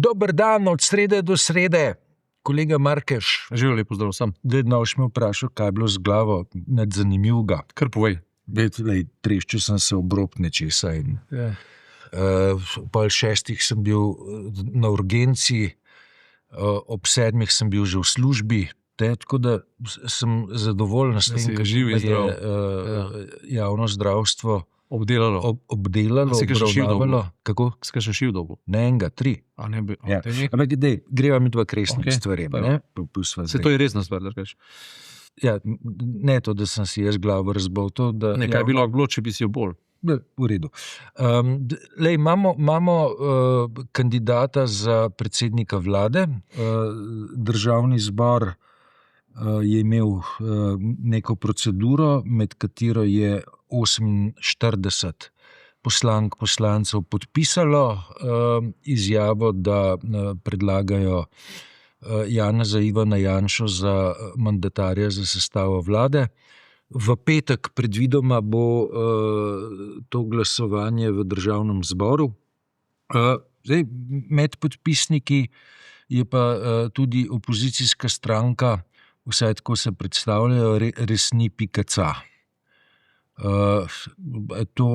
Dober dan, od srede do srede. Kolega Markeš. Živijo, lepo zdrav sem. Vedno me vprašal, kaj je bilo z glavo, nič zanimivega. Kar povej. Treščil sem se ob rob nečesa. Pol 6 sem bil na urgenci, ob 7 sem bil že v službi, tako da sem zadovoljen s tem, kaj živi zdrav. Javno zdravstvo Obdelalo. obravnavalo. Kako? Skaj še šiv dobo? Ne enega, 3. Ja. Ampak greva mi dva kresnih stvari. Se to je resna stvar, da rečeš. Ja, ne to, da sem si jaz glavo razboltal. Nekaj bi lahko bilo, če bi si jo bolj. V redu. Imamo kandidata za predsednika vlade. Državni zbor je imel neko proceduro, med katero je 48 poslank, poslancev podpisalo izjavo, da predlagajo Janeza Ivana Janšo za mandatarja za sestavo vlade. V petek predvidoma bo to glasovanje v državnem zboru. Med podpisniki je pa tudi opozicijska stranka, vsaj tako se predstavljajo, Resni.ca. Je to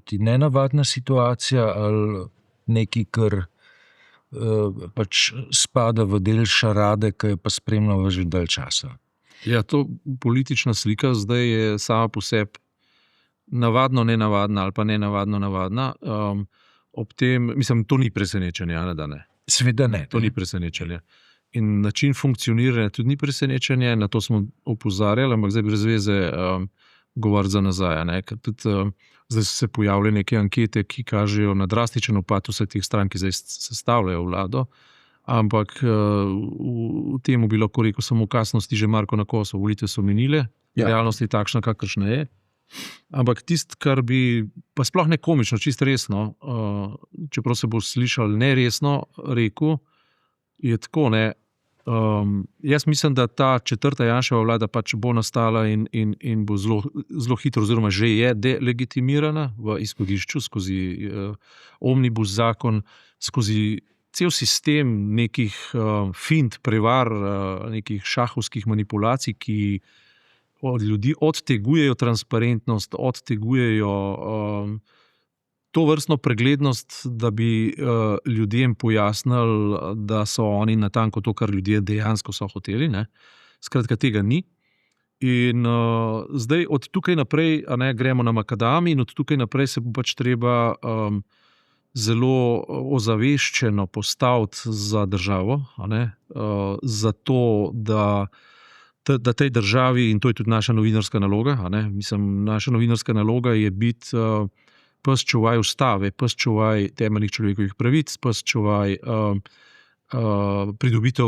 ti nenavadna situacija ali nekaj, kar pač spada v del šarade, ki je pa spremljala že dalj časa? Ja, to politična slika zdaj je sama po sebi navadno nenavadna ali pa nenavadno navadna. Ob tem, mislim, to ni presenečenje, da ne. Sveda ne. To ni presenečenje. In način funkcioniranja tudi ni presenečenje, na to smo opozarjali, ampak zdaj brez veze govoriti za nazaj. Ker tudi zdaj so se pojavile neke ankete, ki kažejo na drastičen upad vseh teh strank, ki zdaj sestavljajo vlado. Ampak v temu bi lahko rekel samo kasnosti že Marko na koso. Volitve so minile, realnost je takšna, kakršna je. Ampak tisto, kar bi, pa sploh ne komično, čisto resno, čeprav se bo slišal neresno, rekel, je tako, ne. Jaz mislim, da ta četrta Janševa vlada pač bo nastala in bo zelo hitro, oziroma že je delegitimirana v izhodišču skozi omnibus zakon, skozi cel sistem nekih fint, prevar, nekih šahovskih manipulacij, ki od ljudi odtegujejo transparentnost, odtegujejo to vrstno preglednost, da bi ljudem pojasnili, da so oni natanko to, kar ljudje dejansko so hoteli. Ne? Skratka, tega ni. In zdaj od tukaj naprej gremo na makadami in od tukaj naprej se bo pač treba zelo ozaveščeno postaviti za državo, zato, da tej državi, in to je tudi naša novinarska naloga, mislim, naša novinarska naloga je biti pes čuvaj ustave, pes čuvaj temeljnih človekovih pravic, pes čuvaj pridobitev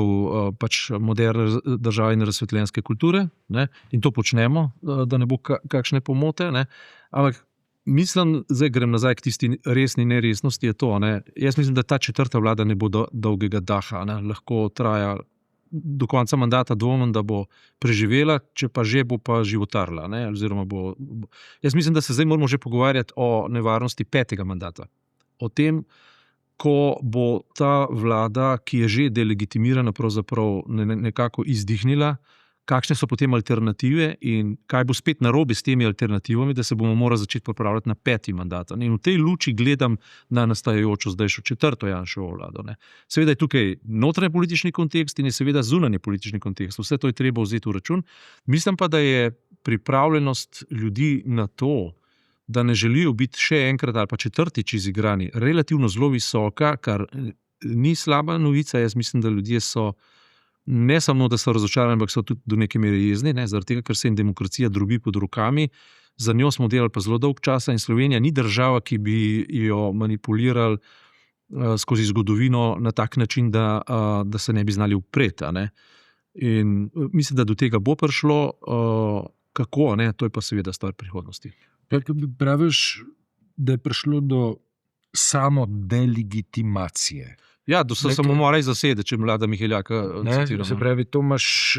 pač moderne države in razsvetljenske kulture, in to počnemo, da ne bo kakšne pomote, ampak mislim, zdaj grem nazaj k tisti resni neresnosti, je to, jaz mislim, da ta četrta vlada ne bo dolgega daha, lahko traja do konca mandata, dvomim, da bo preživela, če pa že bo pa životarila, oziroma bo. Jaz mislim, da se zdaj moramo že pogovarjati o nevarnosti 5. mandata. O tem, ko bo ta vlada, ki je že delegitimirana, pravzaprav nekako izdihnila, kakšne so potem alternative in kaj bo spet narobe s temi alternativami, da se bomo morali začeti pripravljati na 5. mandat. In v tej luči gledam na nastajajočo zdajšo četrto Janševo vlado. Seveda je tukaj notranji politični kontekst in je seveda zunanji politični kontekst. Vse to je treba vzeti v račun. Mislim pa, da je pripravljenost ljudi na to, da ne želijo biti še enkrat ali pa četrtič izigrani, relativno zelo visoka, kar ni slaba novica. Jaz mislim, da ljudje so ne samo, da so razočarani, ampak so tudi do neke mere jezni, zaradi tega, ker se jim demokracija drobi pod rokami. Za njo smo delali pa zelo dolg časa in Slovenija ni država, ki bi jo manipulirali skozi zgodovino na tak način, da se ne bi znali upreti. In mislim, da do tega bo prišlo. Kako? To je pa seveda stvar prihodnosti. Praviš, da je prišlo do samo delegitimacije. Ja, do samo moraj zasede, če Mlada Miheljaka citiram. Se pravi, to imaš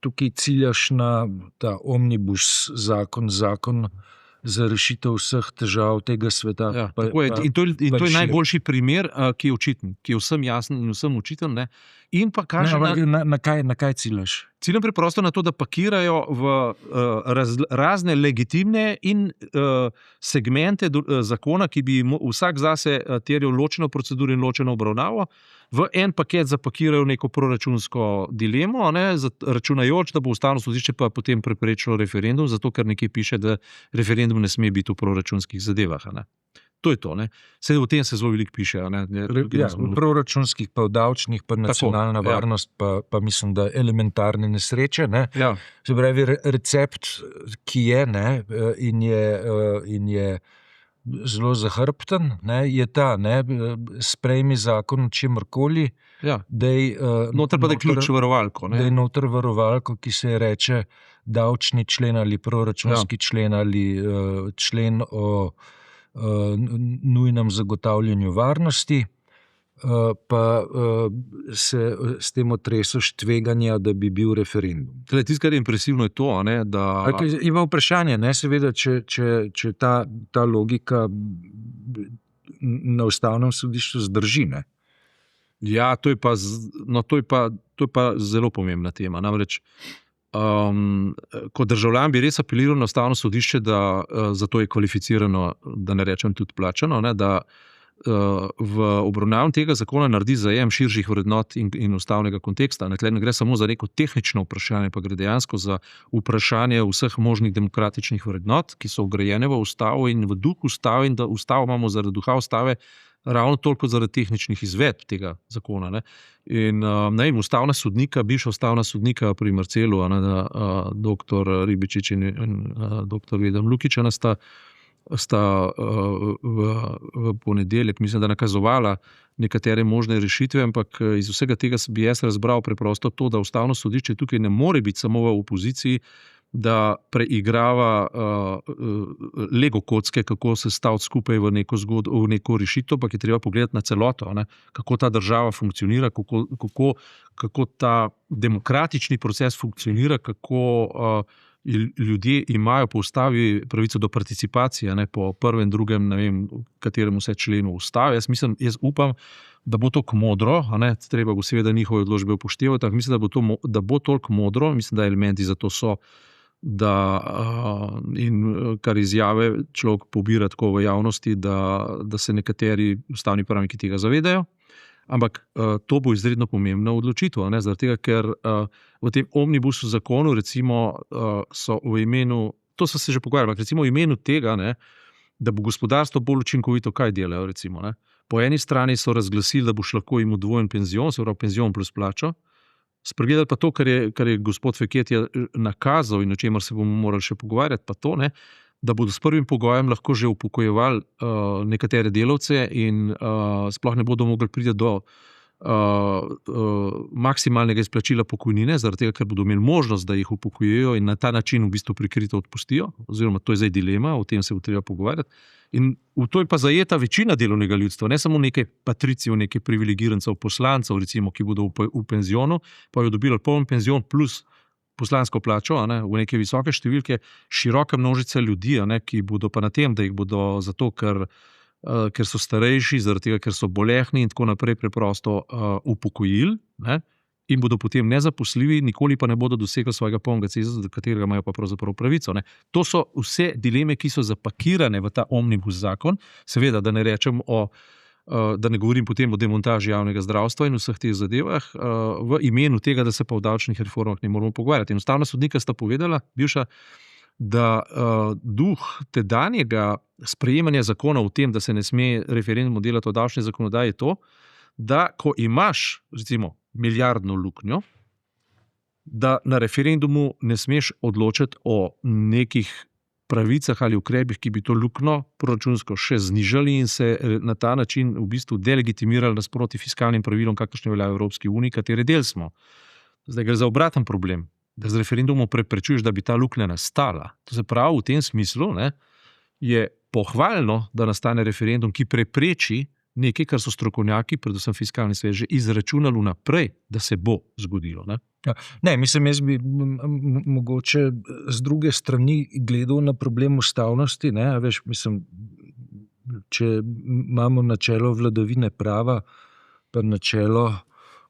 tukaj ciljaš na ta omnibus zakon za rešitev vseh težav tega sveta. Ja, tako je. In to je najboljši primer, ki je očiten, ki je vsem jasen in vsem očiten. Ne? In pa kaže, na kaj ciljaš? Ciljam preprosto na to, da pakirajo v razne legitimne in segmente zakona, ki bi vsak zase terjal ločeno proceduro in ločeno obravnavo, v en paket zapakirajo neko proračunsko dilemo, ne, računajoč, da bo Ustavno sodišče pa potem preprečilo referendum, zato ker nekje piše, da referendum ne sme biti v proračunskih zadevah. Ne. To je to. Vse o tem se zelo veliko piše. V proračunskih, pa v davčnih, pa nacionalna varnost, pa mislim, da elementarne nesreče. Ne? Ja. Se pravi, recept, ki je, ne, in je zelo zahrbten, ne, je ta, ne, sprejmi zakon o čemrkoli, noter pa da je ključ varovalko. Da je noter varovalko, ki se reče davčni člen ali proračunski člen ali člen o nujnem zagotavljanju varnosti, pa se s tem otresaš tveganja, da bi bil referendum. Tisto, kar je impresivno, je to, da... Ima vprašanje, ne, seveda, če ta logika na Ustavnem sodišču zdrži, ne? Ja, to je pa zelo pomembna tema. Namreč, kot državljan bi res apeliral na Ustavno sodišče, da zato je kvalificirano, da ne rečem tudi plačano, ne, da v obravnavanju tega zakona naredi zajem širših vrednot in ustavnega konteksta. Ne gre samo za neko tehnično vprašanje, pa gre dejansko za vprašanje vseh možnih demokratičnih vrednot, ki so vgrajene v Ustavo in v duh Ustave, in da Ustavo imamo zaradi duha Ustave ravno toliko zaradi tehničnih izvedb tega zakona. Ne. In ustavna sodnika, bivša ustavna sodnika pri Marcelu, dr. Ribičič in dr. Vedem Lukičana sta v ponedeljek, mislim, da nakazovala nekatere možne rešitve, ampak iz vsega tega bi jaz razbral preprosto to, da Ustavno sodišče tukaj ne more biti samo v opoziciji, da preigrava Lego kocke, kako se staviti skupaj v neko rešitev, pa je treba pogledati na celoto, ne? Kako ta država funkcionira, kako ta demokratični proces funkcionira, kako ljudje imajo po ustavi pravico do participacije, ne? Po prvem, drugem, ne vem, katerem vse členu ustave. Jaz upam, da bo to modro, treba bo seveda njihove odločbe upoštevati, ampak mislim, da bo toliko modro, mislim, da elementi za to so, in kar izjave človek pobira tako v javnosti, da se nekateri ustavni pravniki tega zavedajo, ampak to bo izredno pomembna odločitev, zaradi tega, ker v tem omnibusu zakonu recimo so v imenu, to so se že pogovarjali, recimo v imenu tega, ne, da bo gospodarstvo bolj učinkovito, kaj delajo recimo, ne. Po eni strani so razglasili, da boš lahko imel dvojen penzion, se pravi penzion plus plačo, spregledali pa to, kar je gospod Feketija nakazal in o čemer se bomo morali še pogovarjati, pa to, ne, da bodo s prvim pogojem lahko že upokojevali nekatere delavce in sploh ne bodo mogli priti do maksimalnega izplačila pokojnine, zaradi tega, ker bodo imeli možnost, da jih upokojujejo in na ta način v bistvu prikrito odpustijo, oziroma to je zdaj dilema, o tem se bo treba pogovarjati. In v to je pa zajeta večina delovnega ljudstva, ne samo nekaj patricijev, nekaj privilegirancev, poslancev, recimo, ki bodo v penzionu, pa jo dobili poln penzion plus poslansko plačo, v neke visoke številke, široka množica ljudi, ki bodo pa na tem, da jih bodo zato, ker so starejši, zaradi tega, ker so bolehni in tako naprej preprosto upokojili, in bodo potem nezaposljivi, nikoli pa ne bodo dosegli svojega polnega ceza, do katerega imajo pa pravzaprav pravico. To so vse dileme, ki so zapakirane v ta omnibus zakon, seveda, da ne rečem da ne govorim potem o demontaži javnega zdravstva in vseh teh zadevah, v imenu tega, da se pa v davčnih reformah ne moramo pogovarjati. In ustavna sodnika sta povedala, bivša, da duh tedanjega sprejemanja zakona v tem, da se ne sme referendum delati o davčni zakonodaji, je to, da ko imaš, recimo, milijardno luknjo, da na referendumu ne smeš odločiti o nekih pravicah ali ukrepih, ki bi to luknjo proračunsko še znižali in se na ta način v bistvu delegitimirali nasproti fiskalnim pravilom, kakršne veljajo v Evropski uniji, katere del smo. Zdaj gre za obraten problem, da z referendumom preprečuješ, da bi ta luknja nastala. To se pravi, v tem smislu, je pohvalno, da nastane referendum, ki prepreči, nekaj, kar so strokovnjaki, predvsem fiskalni svet, že izračunali vnaprej, da se bo zgodilo. Ne? Ne, mislim, jaz bi mogoče z druge strani gledal na problem ustavnosti. Ne? Veš, mislim, če imamo načelo vladavine prava, pa načelo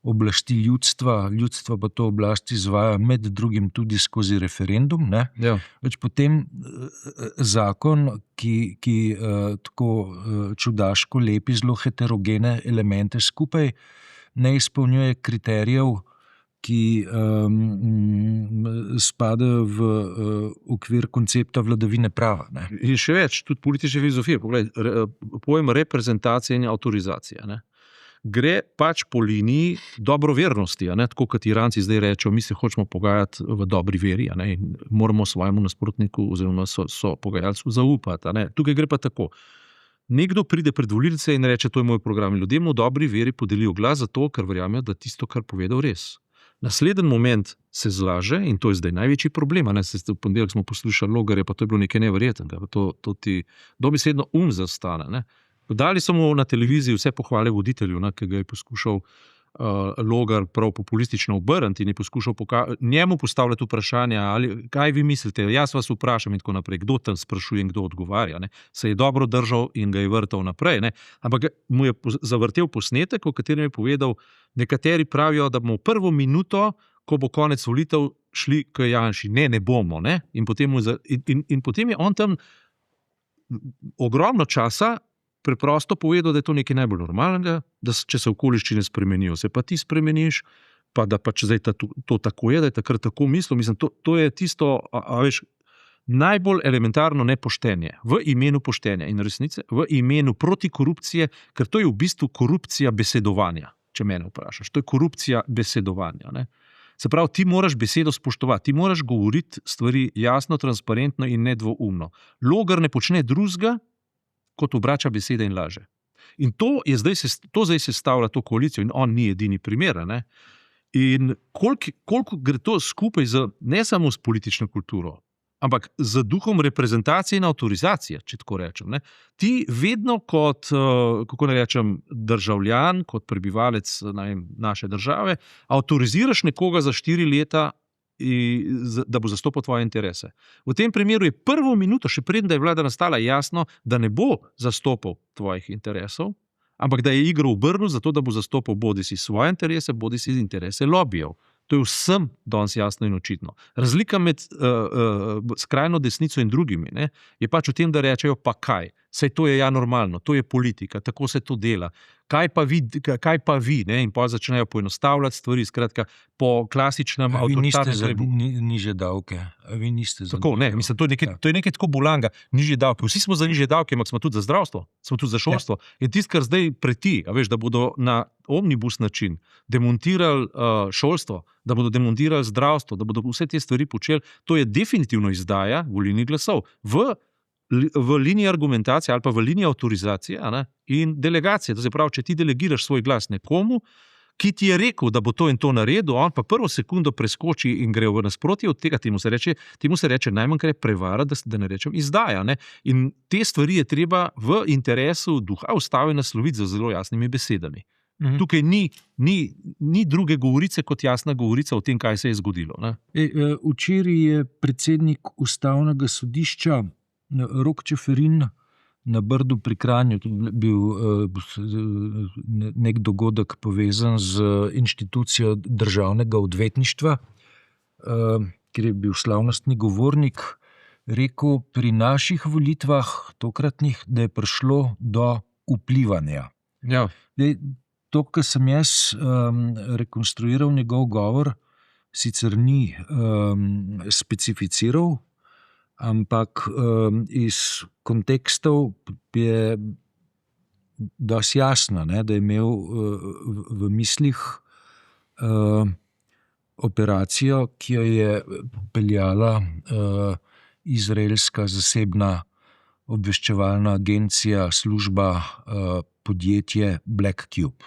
oblasti ljudstva pa to oblast izvaja med drugim tudi skozi referendum. Ne? Ja. Več potem zakon, ki tako čudaško lepi zelo heterogene elemente skupaj, ne izpolnjuje kriterijev, ki spadajo v okvir koncepta vladavine prava. Ne? In še več, tudi politične filozofije. Poglej, pojem reprezentacije in avtorizacije. Ne? Gre pač po liniji dobrovernosti, tako kot Iranci zdaj rečejo, mi se hočemo pogajati v dobri veri, in moramo svojemu nasprotniku oziroma so pogajalcu zaupati. Tukaj gre pa tako. Nekdo pride pred volilce in reče, to je moj program. Ljudem v dobri veri podelijo glas zato, ker verjamejo, da tisto, kar povedal, res. Naslednji moment se zlaže in to je zdaj največji problem. V ponedeljek smo poslušali Logarja, pa to je bilo nekaj neverjetnega. To ti dobesedno zastane. Ne? Dali so mu na televiziji vse pohvale voditelju, ki ga je poskušal Logar prav populistično obrniti in je poskušal njemu postavljati vprašanja, ali kaj vi mislite, jaz vas vprašam in tako naprej, kdo tam sprašuje in kdo odgovarja. Ne? Se je dobro držal in ga je vrtal naprej. Ne? Ampak mu je zavrtel posnetek, v katerem je povedal, nekateri pravijo, da bomo prvo minuto, ko bo konec volitev, šli k Janši. Ne bomo. Ne? In potem je on tam ogromno časa preprosto povedal, da je to nekaj najbolj normalnega, da če se okoliščine spremenijo, se pa ti spremeniš, pa da pač zdaj to tako je, da je takrat tako mislil. Mislim, to je tisto, veš, najbolj elementarno nepoštenje v imenu poštenja in resnice, v imenu protikorupcije, ker to je v bistvu korupcija besedovanja, če mene vprašaš. To je korupcija besedovanja. Ne? Se pravi, ti moraš besedo spoštovati, ti moraš govoriti stvari jasno, transparentno in nedvoumno. Logar ne počne drugega, kot obrača besede in laže. In to zdaj sestavlja to koalicijo in on ni edini primer. Ne? In koliko gre to skupaj ne samo s politično kulturo, ampak z duhom reprezentacije in avtorizacije, če tako rečem. Ne? Ti vedno kot, kako ne rečem, državljan, kot prebivalec naše države, avtoriziraš nekoga za 4 leta, da bo zastopal tvoje interese. V tem primeru je prvo minuto, še preden je vlada nastala, jasno, da ne bo zastopal tvojih interesov, ampak da je igro obrnil zato, da bo zastopal bodisi svoje interese, bodisi interese lobijev. To je vsem danes jasno in očitno. Razlika med skrajno desnico in drugimi je pač v tem, da rečejo pa kaj. Saj to je normalno, to je politika, tako se to dela. Kaj pa vi? Ne? In pa začnejo poenostavljati stvari, skratka, po klasičnem avtoritarnem. Vi niste za nižje davke. Vi niste za tako, ne, mislim, to je nekaj tako bolanga. Nižje davke. Vsi smo za nižje davke, ampak smo tudi za zdravstvo, smo tudi za šolstvo. Ja. In tisto, kar zdaj preti, da bodo na omnibus način demontirali šolstvo, da bodo demontirali zdravstvo, da bodo vse te stvari počeli, to je definitivno izdaja volilnih glasov v liniji argumentacije ali pa v liniji avtorizacije in delegacije. To se pravi, če ti delegiraš svoj glas nekomu, ki ti je rekel, da bo to in to naredil, on pa prvo sekundo preskoči in gre v nasprotje od tega, temu se reče najmanj, kar je prevara, da ne rečem izdaja. Ne? In te stvari je treba v interesu duha ustave nasloviti z zelo jasnimi besedami. Tukaj ni druge govorice kot jasna govorica o tem, kaj se je zgodilo. Včeraj je predsednik ustavnega sodišča Rok Čeferin na Brdu pri Kranju, tudi bil nek dogodek povezan z inštitucijo državnega odvetništva, kjer je bil slavnostni govornik, rekel pri naših volitvah tokratnih, da je prišlo do vplivanja. Ja. To, kar sem jaz rekonstruiral njegov govor, sicer ni specificiral, ampak iz kontekstov je dosti jasno, da je imel v mislih operacijo, ki jo je peljala izraelska zasebna obveščevalna agencija, služba, podjetje Black Cube.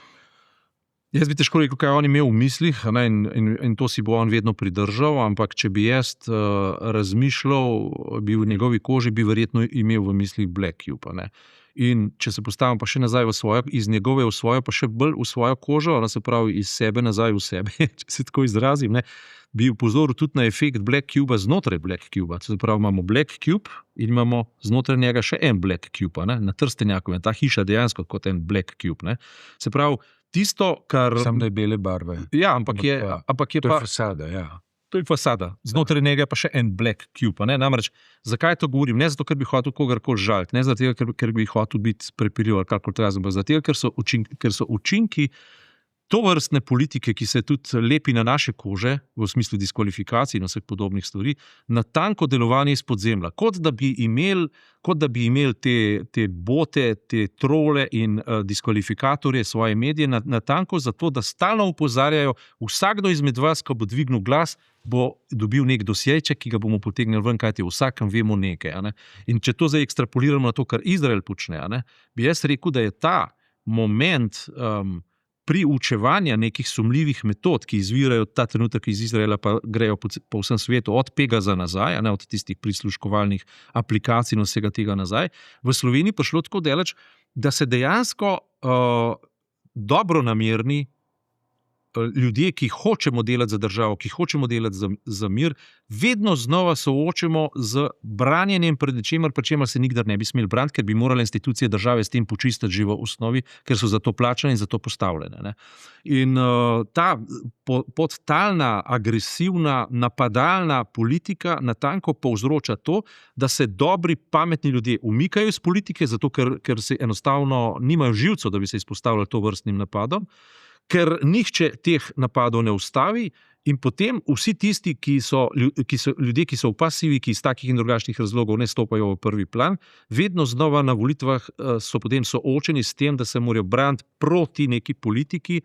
Jaz bi težko rekel, kaj on imel v mislih, ne, in to si bo on vedno pridržal, ampak če bi jaz razmišljal, bi v njegovi koži, bi verjetno imel v mislih Black Cube. Ne. In če se postavim pa še nazaj v svojo, iz njegove v svojo, pa še bolj v svojo kožo, se pravi iz sebe nazaj v sebe, če se tako izrazim, ne, bi upozoril tudi na efekt Black Cube znotraj Black Cube. Se pravi, imamo Black Cube in imamo znotraj njega še en Black Cube, ne, na Trstenjaku. Ta hiša dejansko kot en Black Cube. Ne. Se pravi, tisto, kar... Sam da je bele barve. Ja, ampak je To pa... je fasada, ja. To je fasada. Znotraj njega pa še en Black Cube. Ne. Namreč, zakaj to govorim? Ne zato, ker bi hotel kogarkoli žaliti, ne zato, ker bi hotel biti prepirljiv ali karkoli razen, ampak zato, ker so učinki tovrstne politike, ki se tudi lepi na naše kože, v smislu diskvalifikacij in vseh podobnih stvari, na tanko delovanje izpod zemlja. Kot da bi imeli te bote, te trole in diskvalifikatorje svoje medije na tanko zato, da stalno opozarjajo, vsakdo izmed vas, ko bo dvignil glas, bo dobil nek dosjejček, ki ga bomo potegnili ven, kajti vsakem vemo nekaj. Ne? In če to zdaj ekstrapoliramo na to, kar Izrael počne, ne? Bi jaz rekel, da je ta moment priučevanja nekih sumljivih metod, ki izvirajo ta trenutek iz Izraela, pa grejo po vsem svetu, od Pegaza nazaj, ne, od tistih prisluškovalnih aplikacij in vsega tega nazaj, v Sloveniji pa šlo tako daleč, da se dejansko dobronamerni ljudje, ki hočemo delati za državo, ki hočemo delati za mir, vedno znova soočamo z branjenjem pred nečemer, pred čemer se nikdar ne bi smeli braniti, ker bi morale institucije države s tem počistiti že v osnovi, ker so za to plačane in za to postavljene. Ne. In ta podtalna, agresivna, napadalna politika natanko povzroča to, da se dobri, pametni ljudje umikajo iz politike, zato ker se enostavno nimajo živcev, da bi se izpostavljali to vrstnim napadom, ker nihče teh napadov ne ustavi in potem vsi tisti, ki so ljudje, ki so v pasivi, ki iz takih in drugačnih razlogov ne stopajo v prvi plan, vedno znova na volitvah so potem soočeni s tem, da se morajo braniti proti neki politiki,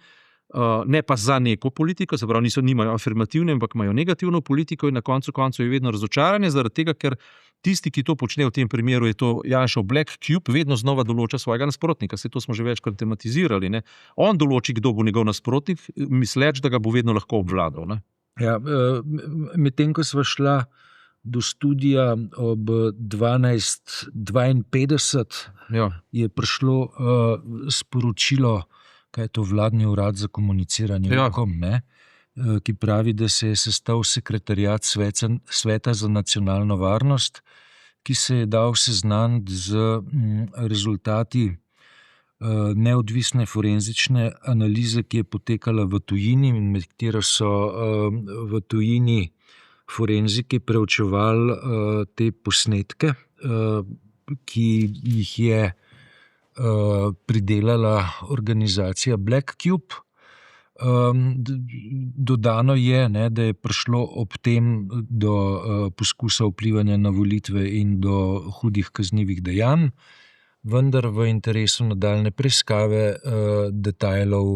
ne pa za neko politiko, se pravi, nimajo afirmativne, ampak imajo negativno politiko in na koncu je vedno razočaranje, zaradi tega, ker tisti, ki to počne v tem primeru, je to Janšov Black Cube, vedno znova določa svojega nasprotnika. Saj to smo že večkrat tematizirali. Ne? On določi, kdo bo njegov nasprotnik, misleč, da ga bo vedno lahko obvladal. Ne? Ja, medtem ko sva šla do studia ob 12:52, Ja. je prišlo sporočilo, kaj je to vladni urad za komuniciranje, Ja. Ki pravi, da se je sestal sekretariat Sveta za nacionalno varnost, ki se je dal seznaniti z rezultati neodvisne forenzične analize, ki je potekala v tujini, med katero so v tujini forenziki preučevali te posnetke, ki jih je pridelala organizacija Black Cube. Dodano je, da je prišlo ob tem do poskusa vplivanja na volitve in do hudih kaznivih dejanj, vendar v interesu nadaljnje preiskave detajlov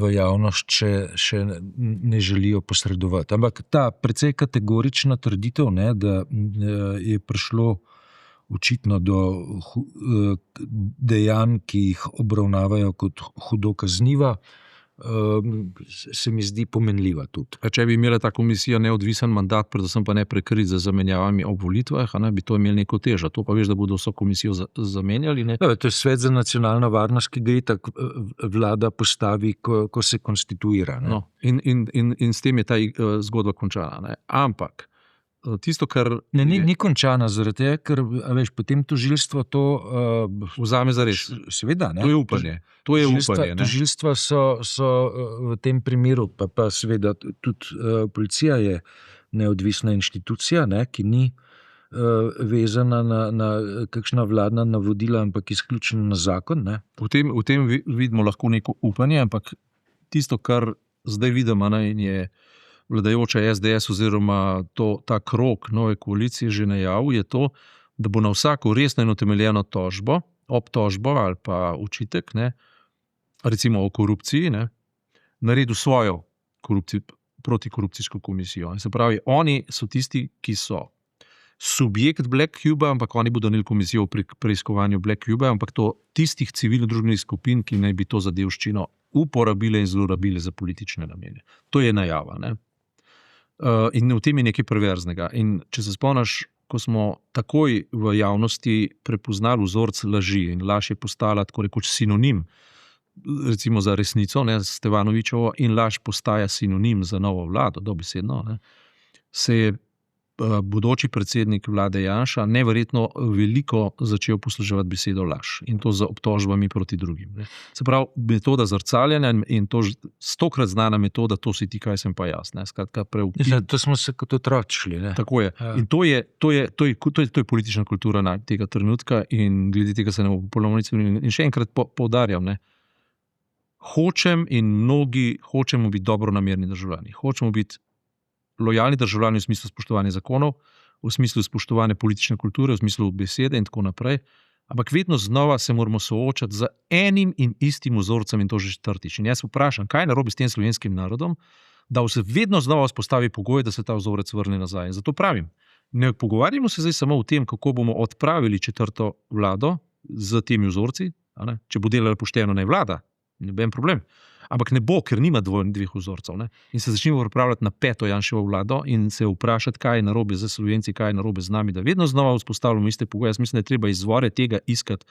v javnost še ne želijo posredovati. Ampak ta precej kategorična trditev, da je prišlo očitno do dejanj, ki jih obravnavajo kot hudo kazniva, se mi zdi pomenljiva tudi. Če bi imela ta komisija neodvisen mandat, predvsem pa ne prekrit z zamenjavami ob volitvah, bi to imeli neko težo. To pa veš, da bodo vso komisijo zamenjali. Ne? To je Svet za nacionalno varnost, ki ga itak vlada postavi, ko se konstituira. Ne? No, in s tem je ta zgodba končana. Ne? Ampak tisto, kar... Ni končana, zaradi tega, ker potem tožilstvo to vzame za res. Seveda, ne? To je upanje. Tožilstva so v tem primeru, pa seveda tudi policija je neodvisna inštitucija, ne, ki ni vezana na kakšna vladna navodila, ampak izključno na zakon. Ne? V tem vidimo lahko neko upanje, ampak tisto, kar zdaj vidimo, in je vladajoča SDS oziroma ta krog nove koalicije že najavil, je to, da bo na vsako resno in utemeljeno tožbo, obtožbo ali pa očitek, recimo o korupciji, naredil svojo protikorupcijsko komisijo. Se pravi, oni so tisti, ki so subjekt Black Cube, ampak oni bodo naredili komisijo pri preiskovanju Black Cube, ampak to tistih civilno-družbenih skupin, ki naj bi to zadevščino uporabile in zlorabile za politične namene. To je najava. Ne? In v tem je nekaj perverznega. In če se spomniš, ko smo takoj v javnosti prepoznali vzorc laži in laž je postala tako rekoč sinonim, recimo za resnico, ne, Stevanovičevo, in laž postaja sinonim za novo vlado, dobesedno, ne, se je bodoči predsednik vlade Janša neverjetno veliko začel posluževati besedo laž in to z obtožbami proti drugim. Ne. Se pravi, metoda zrcaljenja in to 100-krat znana metoda, to si ti, kaj sem pa jaz. Ne. Skratka, to smo se kot otročili. Tako je. Ja. In to je politična kultura tega trenutka in glede tega se ne bo popolnoma nič spremenilo. In še enkrat poudarjam, ne, hočem in mnogi hočemo biti dobronamerni državljani. Hočemo biti lojalni državljani v smislu spoštovanja zakonov, v smislu spoštovanja politične kulture, v smislu besede in tako naprej, ampak vedno znova se moramo soočati z enim in istim vzorcem in to že četrtič. In jaz vprašam, kaj je narobe s tem slovenskim narodom, da se vedno znova vzpostavi pogoj, da se ta vzorec vrne nazaj. In zato pravim, ne pogovarjamo se zdaj samo o tem, kako bomo odpravili četrto vlado z temi vzorci, če bo delala pošteno, naj vlada, noben problem. Ampak ne bo, ker nima dveh vzorcev. Ne? In se začnemo pripravljati na 5. Janševo vlado in se vprašati, kaj je narobe z Slovenci, kaj je narobe z nami, da vedno znova vzpostavljamo iste pogoje. Jaz mislim, da je treba izvore tega iskati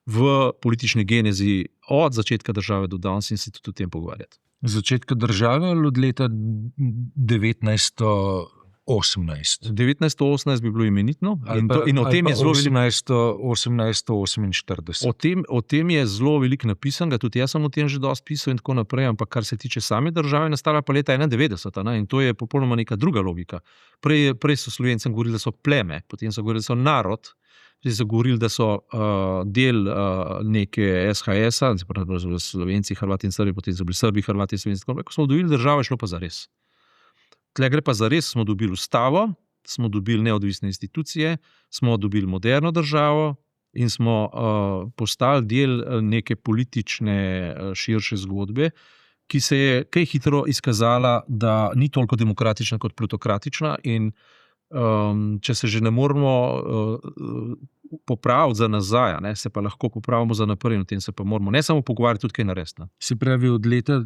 v politični genezi od začetka države do danes in se tudi o tem pogovarjati. Začetka države ali od leta 1918? 1918 bi bilo imenitno. In o tem je zelo 1848. O tem je zelo veliko napisanega, tudi jaz sem o tem že dosti pisal in tako naprej, ampak kar se tiče same države, nastala pa leta 91. In to je popolnoma neka druga logika. Prej so Slovencem govorili, da so pleme, potem so govorili, da so narod, potem so govorili, da so del neke SHS-a, Slovenci, Hrvati in Srbi, potem so bili Srbi, Hrvati in Slovenci. Ko smo dobili državo, je šlo pa za res. Tle gre pa za res, smo dobili ustavo, smo dobili neodvisne institucije, smo dobili moderno državo in smo postali del neke politične širše zgodbe, ki se je kaj hitro izkazala, da ni toliko demokratična kot plutokratična in če se že ne moramo popraviti za nazaj, ne, se pa lahko popravimo za naprej in o tem se pa moramo ne samo pogovarjati, tudi kaj narediti. Se pravi, od leta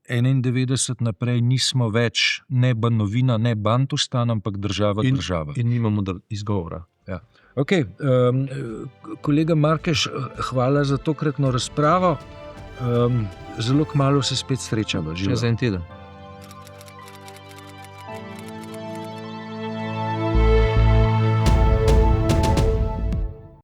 91 naprej nismo več ne Banovina, ne Bantustan, ampak država. In nimamo izgovora. Ja. Okay, kolega Markeš, hvala za tokratno razpravo. Zelo kmalu se spet srečamo. Čez en teden.